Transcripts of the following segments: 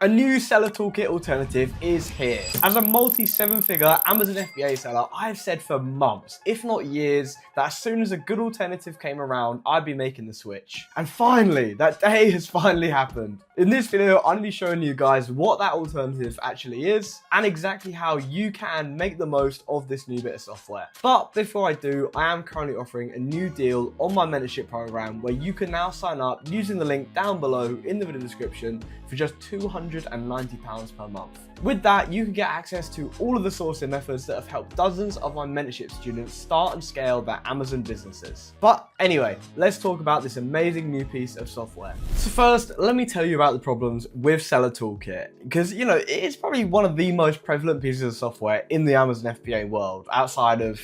A new Seller Toolkit alternative is here. As a multi-7-figure Amazon FBA seller, I've said for months, if not years, that as soon as a good alternative came around, I'd be making the switch. And finally, that day has finally happened. In this video, I'm going to be showing you guys what that alternative actually is and exactly how you can make the most of this new bit of software. But before I do, I am currently offering a new deal on my mentorship program where you can now sign up using the link down below in the video description for just £290 per month. With that, you can get access to all of the sourcing methods that have helped dozens of my mentorship students start and scale their Amazon businesses. But anyway, let's talk about this amazing new piece of software. So first, let me tell you about the problems with Seller Toolkit, because you know, it's probably one of the most prevalent pieces of software in the Amazon FBA world, outside of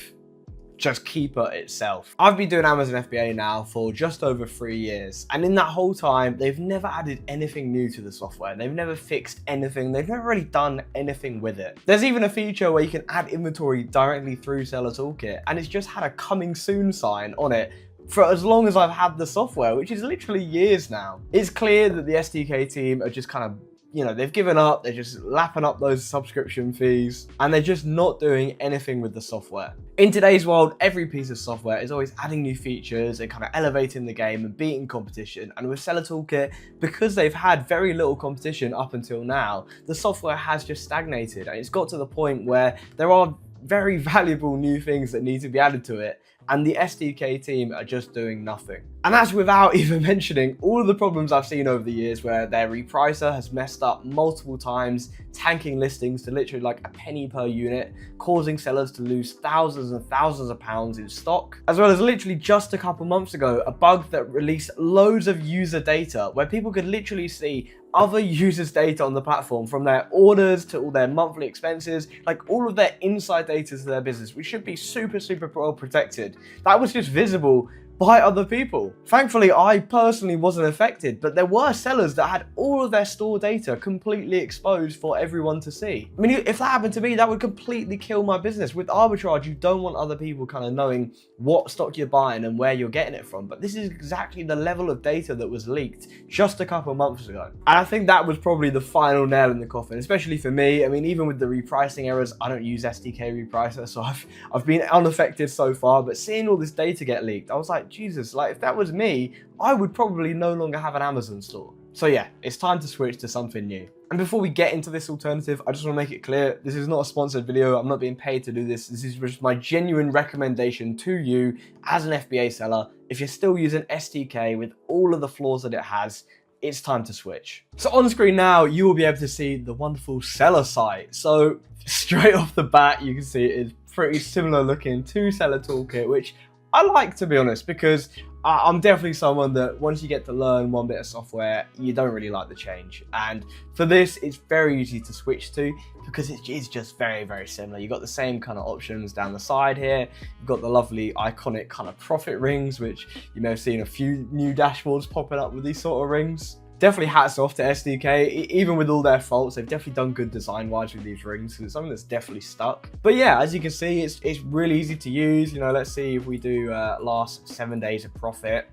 just Keeper itself. I've been doing Amazon FBA now for just over 3 years, and in that whole time they've never added anything new to the software. They've never fixed anything. They've never really done anything with it. There's even a feature where you can add inventory directly through Seller Toolkit, and it's just had a coming soon sign on it for as long as I've had the software, which is literally years now. It's clear that the SDK team are just kind of, you know, they've given up. They're just lapping up those subscription fees and they're just not doing anything with the software. In today's world, every piece of software is always adding new features and kind of elevating the game and beating competition. And with Seller Toolkit, because they've had very little competition up until now, the software has just stagnated. And it's got to the point where there are very valuable new things that need to be added to it, and the SDK team are just doing nothing. And that's without even mentioning all of the problems I've seen over the years where their repricer has messed up multiple times, tanking listings to literally like a penny per unit, causing sellers to lose thousands and thousands of pounds in stock. As well as literally just a couple months ago, a bug that released loads of user data where people could literally see other users' data on the platform, from their orders to all their monthly expenses, like all of their inside data to their business, which should be super well protected. That was just visible by other people. Thankfully, I personally wasn't affected, but there were sellers that had all of their store data completely exposed for everyone to see. I mean, if that happened to me, that would completely kill my business. With arbitrage, you don't want other people kind of knowing what stock you're buying and where you're getting it from. But this is exactly the level of data that was leaked just a couple of months ago. And I think that was probably the final nail in the coffin, especially for me. I mean, even with the repricing errors, I don't use SDK repricer, so I've been unaffected so far. But seeing all this data get leaked, I was like, Jesus, like if that was me, I would probably no longer have an Amazon store. So yeah, it's time to switch to something new. And before we get into this alternative, I just want to make it clear, this is not a sponsored video. I'm not being paid to do this. This is just my genuine recommendation to you as an FBA seller. If you're still using SDK with all of the flaws that it has, it's time to switch. So on screen now, you will be able to see the wonderful seller site. So straight off the bat, you can see it is pretty similar looking to Seller Toolkit, which I like, to be honest, because I'm definitely someone that once you get to learn one bit of software, you don't really like the change. And for this, it's very easy to switch to because it is just very similar. You've got the same kind of options down the side here. You've got the lovely iconic kind of profit rings, which you may have seen a few new dashboards popping up with these sort of rings. Definitely hats off to SDK. Even with all their faults, they've definitely done good design-wise with these rings, because it's something that's definitely stuck. But yeah, as you can see, it's really easy to use. You know, let's see if we do last 7 days of profit.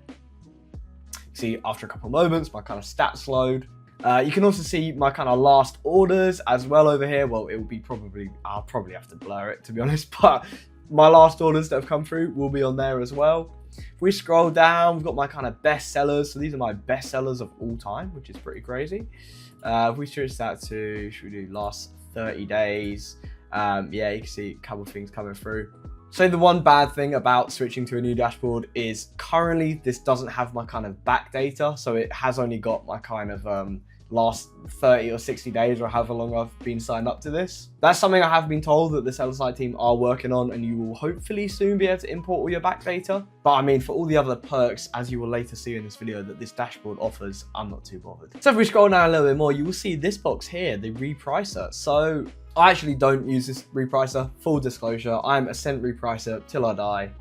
See, after a couple of moments, my kind of stats load. You can also see my kind of last orders as well over here. Well, it will be I'll probably have to blur it, to be honest, but my last orders that have come through will be on there as well. If we scroll down, we've got my kind of best sellers. So these are my best sellers of all time, which is pretty crazy. If we switch that to, should we do last 30 days? Yeah, you can see a couple of things coming through. So the one bad thing about switching to a new dashboard is currently this doesn't have my kind of back data. So it has only got my kind of last 30 or 60 days or however long I've been signed up to this. That's something I have been told that the seller side team are working on, and you will hopefully soon be able to import all your back data. But I mean, for all the other perks, as you will later see in this video, that this dashboard offers, I'm not too bothered. So if we scroll down a little bit more, you will see this box here, the repricer. So I actually don't use this repricer, full disclosure. I'm a cent repricer till I die.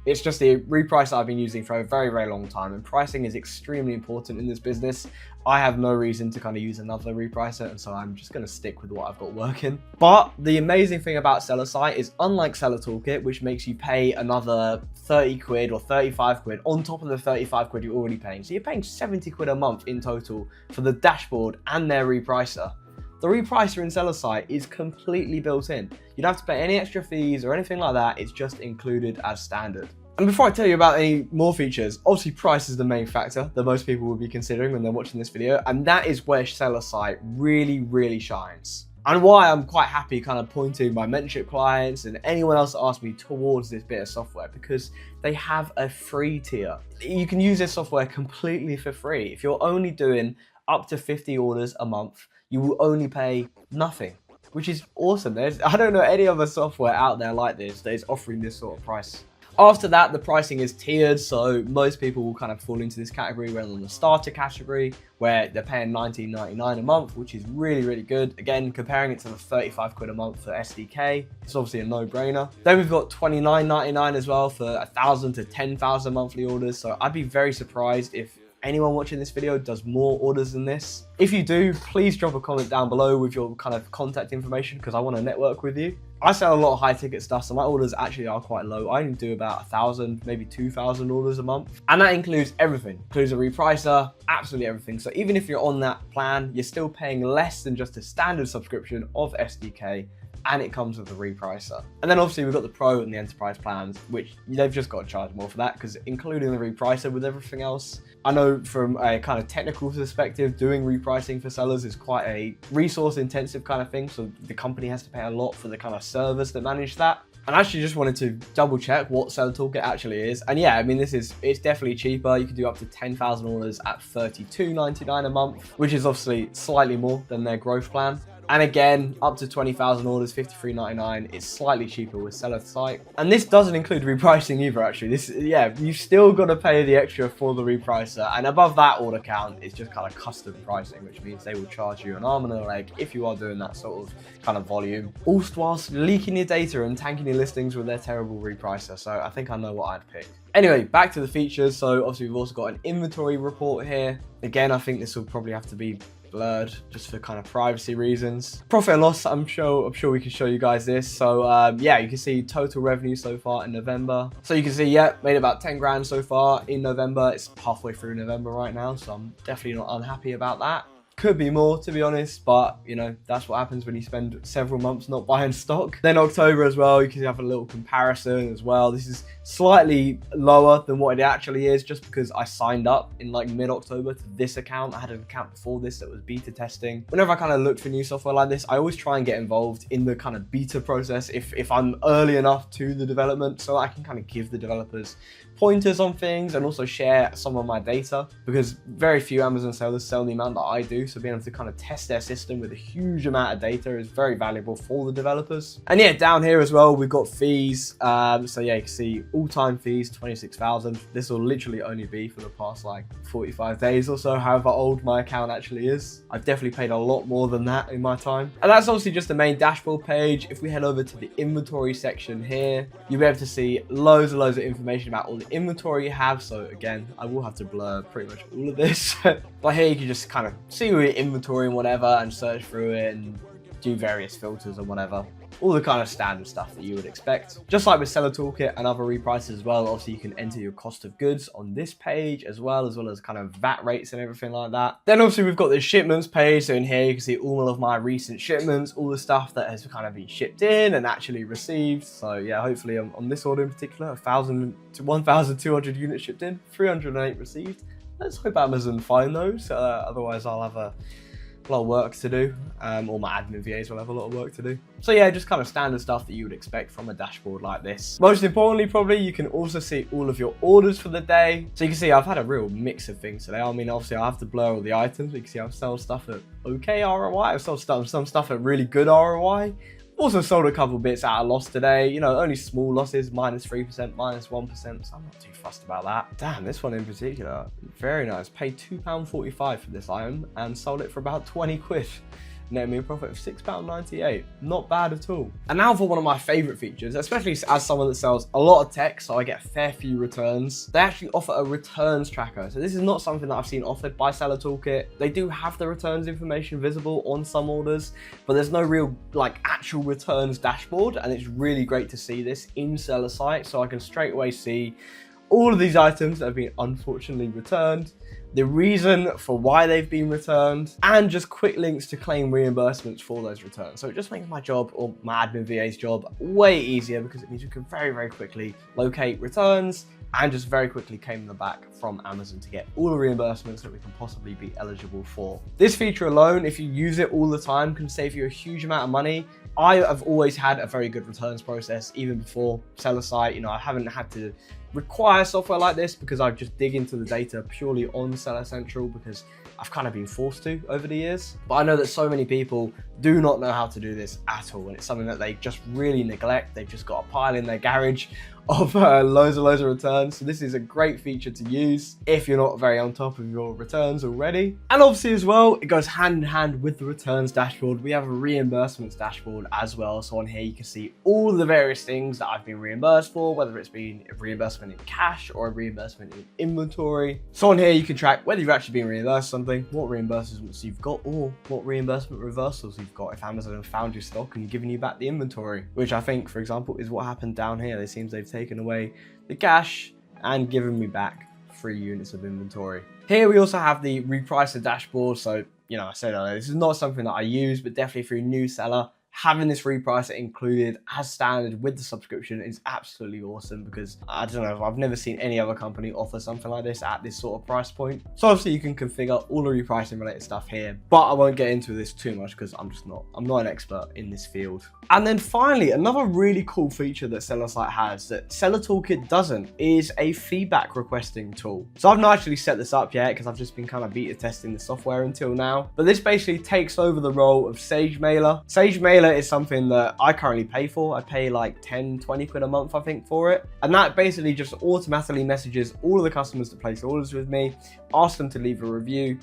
It's just the repricer I've been using for a very long time, and pricing is extremely important in this business. I have no reason to kind of use another repricer, and so I'm just going to stick with what I've got working. But the amazing thing about Seller Site is, unlike Seller Toolkit, which makes you pay another 30 quid or 35 quid on top of the 35 quid you're already paying. So you're paying 70 quid a month in total for the dashboard and their repricer. The repricer in Seller Site is completely built in. You don't have to pay any extra fees or anything like that. It's just included as standard. And before I tell you about any more features, obviously price is the main factor that most people will be considering when they're watching this video. And that is where Seller Site really, really shines. And why I'm quite happy kind of pointing my mentorship clients and anyone else that asks me towards this bit of software, because they have a free tier. You can use this software completely for free. If you're only doing up to 50 orders a month, you will only pay nothing, which is awesome. I don't know any other software out there like this that is offering this sort of price. After that, the pricing is tiered, so most people will kind of fall into this category. We're on the starter category, where they're paying $19.99 a month, which is really, really good. Again, comparing it to the 35 quid a month for SDK, it's obviously a no-brainer. Then we've got $29.99 as well for 1,000 to 10,000 monthly orders. So I'd be very surprised if anyone watching this video does more orders than this. If you do, please drop a comment down below with your kind of contact information, because I want to network with you. I sell a lot of high ticket stuff, so my orders actually are quite low. I only do about 1,000, maybe 2,000 orders a month. And that includes everything. Includes a repricer, absolutely everything. So even if you're on that plan, you're still paying less than just a standard subscription of SDK, and it comes with a repricer. And then obviously we've got the Pro and the Enterprise plans, which they've just got to charge more for that, because including the repricer with everything else, I know from a kind of technical perspective, doing repricing for sellers is quite a resource intensive kind of thing. So the company has to pay a lot for the kind of servers that manage that. And I actually just wanted to double check what Seller Toolkit actually is. And yeah, I mean, it's definitely cheaper. You can do up to 10,000 orders at $32.99 a month, which is obviously slightly more than their growth plan. And again, up to 20,000 orders, $53.99. It's slightly cheaper with Seller Site. And this doesn't include repricing either, actually. You've still got to pay the extra for the repricer. And above that order count, it's just kind of custom pricing, which means they will charge you an arm and a leg if you are doing that sort of kind of volume. All whilst leaking your data and tanking your listings with their terrible repricer. So I think I know what I'd pick. Anyway, back to the features. So obviously we've also got an inventory report here. Again, I think this will probably have to be blurred just for kind of privacy reasons. Profit and loss, I'm sure we can show you guys this. So yeah, you can see total revenue so far in November. So you can see, yeah, made about 10 grand so far in November. It's halfway through November right now, so I'm definitely not unhappy about that. Could be more, to be honest, but you know, that's what happens when you spend several months not buying stock. Then October as well, you can have a little comparison as well. This is slightly lower than what it actually is, just because I signed up in like mid-October to this account. I had an account before this that was beta testing. Whenever I kind of look for new software like this, I always try and get involved in the kind of beta process if I'm early enough to the development, so I can kind of give the developers pointers on things and also share some of my data, because very few Amazon sellers sell the amount that I do. So being able to kind of test their system with a huge amount of data is very valuable for the developers. And yeah, down here as well, we've got fees. So yeah, you can see all-time fees, 26,000. This will literally only be for the past like 45 days or so, however old my account actually is. I've definitely paid a lot more than that in my time. And that's obviously just the main dashboard page. If we head over to the inventory section here, you'll be able to see loads and loads of information about all the inventory you have. So again, I will have to blur pretty much all of this. But here you can just kind of see all your inventory and whatever, and search through it and do various filters and whatever. All the kind of standard stuff that you would expect. Just like with Seller Toolkit and other reprices as well, obviously you can enter your cost of goods on this page as well as kind of VAT rates and everything like that. Then obviously we've got the shipments page. So in here you can see all of my recent shipments, all the stuff that has kind of been shipped in and actually received. So yeah, hopefully on this order in particular, 1,000 to 1,200 units shipped in, 308 received. Let's hope Amazon find those, otherwise I'll have a lot of work to do, or my admin VAs will have a lot of work to do. So yeah, just kind of standard stuff that you would expect from a dashboard like this. Most importantly, probably, you can also see all of your orders for the day. So you can see I've had a real mix of things today. I mean, obviously I have to blur all the items. You can see I've sold stuff at okay ROI. I've sold some stuff at really good ROI. Also sold a couple bits at a loss today, you know, only small losses, -3%, -1%, so I'm not too fussed about that. Damn, this one in particular, very nice. Paid £2.45 for this item and sold it for about 20 quid. netting me a profit of £6.98. Not bad at all. And now for one of my favorite features, especially as someone that sells a lot of tech, so I get a fair few returns. They actually offer a returns tracker. So this is not something that I've seen offered by Seller Toolkit. They do have the returns information visible on some orders, but there's no real like actual returns dashboard. And it's really great to see this in Seller site. So I can straight away see all of these items that have been unfortunately returned, the reason for why they've been returned, and just quick links to claim reimbursements for those returns. So it just makes my job, or my admin VA's job, way easier, because it means you can very, very quickly locate returns and just very quickly claim them back from Amazon to get all the reimbursements that we can possibly be eligible for. This feature alone, if you use it all the time, can save you a huge amount of money. I have always had a very good returns process, even before Seller site. You know, I haven't had to require software like this because I just dig into the data purely on Seller Central, because I've kind of been forced to over the years. But I know that so many people do not know how to do this at all, and it's something that they just really neglect. They've just got a pile in their garage of loads of returns. So this is a great feature to use if you're not very on top of your returns already. And obviously as well, it goes hand in hand with the returns dashboard. We have a reimbursements dashboard as well. So on here, you can see all the various things that I've been reimbursed for, whether it's been a reimbursement in cash or a reimbursement in inventory. So on here, you can track whether you've actually been reimbursed something, what reimbursements you've got, or what reimbursement reversals you've got if Amazon have found your stock and given you back the inventory, which I think, for example, is what happened down here. It seems they've taken away the cash and given me back 3 units of inventory. Here we also have the repricing dashboard. So, you know, I said earlier, this is not something that I use, but definitely for a new seller, having this repricer included as standard with the subscription is absolutely awesome, because I don't know, I've never seen any other company offer something like this at this sort of price point. So obviously you can configure all the repricing related stuff here, but I won't get into this too much because I'm not an expert in this field. And then finally, another really cool feature that Seller Site has that Seller Toolkit doesn't is a feedback requesting tool. So I've not actually set this up yet because I've just been kind of beta testing the software until now, but this basically takes over the role of Sage Mailer. Sage Mailer is something that I currently pay for. I pay like 10-20 quid a month, I think, for it. And that basically just automatically messages all of the customers that place orders with me, asks them to leave a review,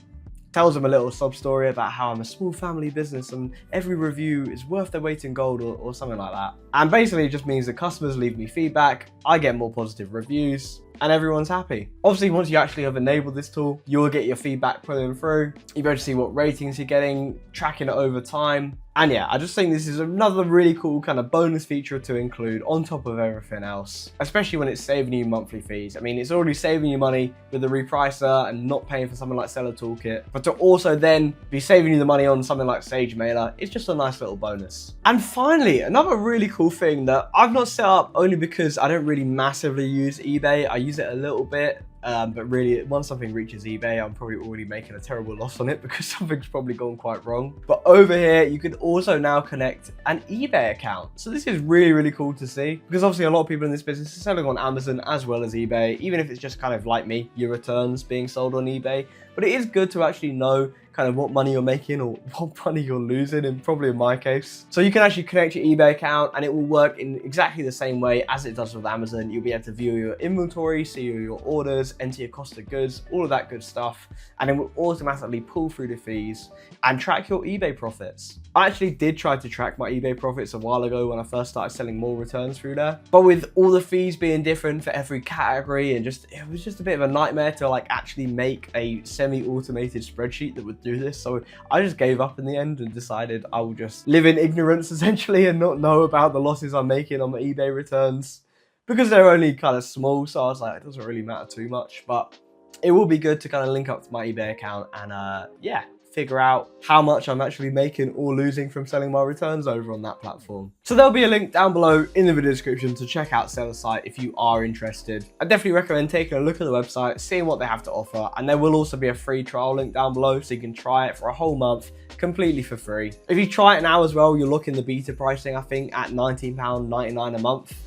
tells them a little sub story about how I'm a small family business and every review is worth their weight in gold, or something like that. And basically it just means that customers leave me feedback, I get more positive reviews, and everyone's happy. Obviously, once you actually have enabled this tool, you'll get your feedback pulling through. You'll be able to see what ratings you're getting, tracking it over time. And yeah, I just think this is another really cool kind of bonus feature to include on top of everything else, especially when it's saving you monthly fees. I mean, it's already saving you money with the repricer and not paying for something like Seller Toolkit, but to also then be saving you the money on something like Sage Mailer, it's just a nice little bonus. And finally, another really cool thing that I've not set up only because I don't really massively use eBay. I use it a little bit. But really, once something reaches eBay, I'm probably already making a terrible loss on it because something's probably gone quite wrong. But over here, you can also now connect an eBay account. So this is really, really cool to see, because obviously a lot of people in this business are selling on Amazon as well as eBay, even if it's just kind of like me, your returns being sold on eBay. But it is good to actually know kind of what money you're making or what money you're losing, and probably in my case. So you can actually connect your eBay account and it will work in exactly the same way as it does with Amazon. You'll be able to view your inventory, see your orders, enter your cost of goods, all of that good stuff. And it will automatically pull through the fees and track your eBay profits. I actually did try to track my eBay profits a while ago when I first started selling more returns through there. But with all the fees being different for every category, and it was just a bit of a nightmare to like actually make a semi-automated spreadsheet that would do this. So I just gave up in the end and decided I will just live in ignorance essentially and not know about the losses I'm making on my eBay returns, because they're only kind of small. So I was like, it doesn't really matter too much, but it will be good to kind of link up to my eBay account and yeah, figure out how much I'm actually making or losing from selling my returns over on that platform. So there'll be a link down below in the video description to check out Seller Site if you are interested. I definitely recommend taking a look at the website, seeing what they have to offer, and there will also be a free trial link down below so you can try it for a whole month completely for free. If you try it now as well, you'll look in the beta pricing, I think, at £19.99 a month.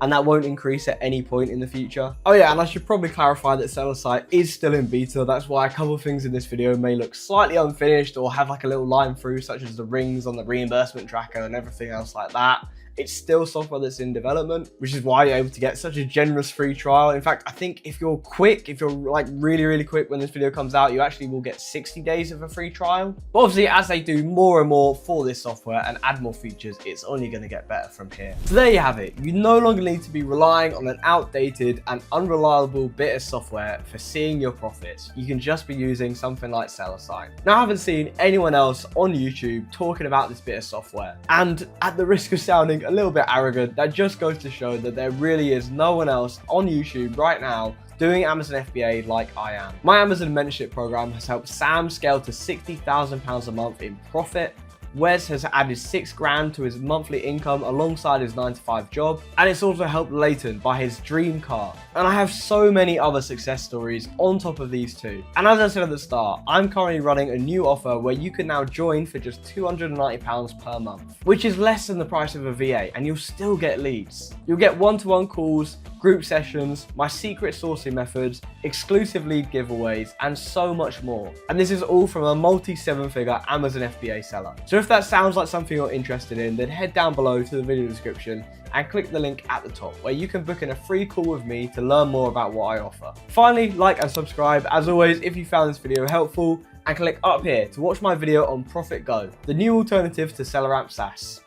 And that won't increase at any point in the future. Oh yeah, and I should probably clarify that Seller Site is still in beta. That's why a couple of things in this video may look slightly unfinished or have like a little line through, such as the rings on the reimbursement tracker and everything else like that. It's still software that's in development, which is why you're able to get such a generous free trial. In fact, I think if you're quick, if you're like really quick when this video comes out, you actually will get 60 days of a free trial. But obviously, as they do more and more for this software and add more features, it's only going to get better from here. So there you have it. You no longer need to be relying on an outdated and unreliable bit of software for seeing your profits. You can just be using something like SellerSign. Now, I haven't seen anyone else on YouTube talking about this bit of software, and at the risk of sounding a little bit arrogant, that just goes to show that there really is no one else on YouTube right now doing Amazon FBA like I am. My Amazon Mentorship program has helped Sam scale to £60,000 a month in profit. Wes has added 6 grand to his monthly income alongside his 9-to-5 job, and it's also helped Leighton buy his dream car. And I have so many other success stories on top of these two. And as I said at the start, I'm currently running a new offer where you can now join for just £290 per month, which is less than the price of a VA, and you'll still get leads. You'll get one-to-one calls, group sessions, my secret sourcing methods, exclusive lead giveaways, and so much more. And this is all from a multi-7-figure Amazon FBA seller. So if that sounds like something you're interested in, then head down below to the video description and click the link at the top where you can book in a free call with me to learn more about what I offer. Finally, like and subscribe as always if you found this video helpful, and click up here to watch my video on Profit Go, the new alternative to SellerAmp SaaS.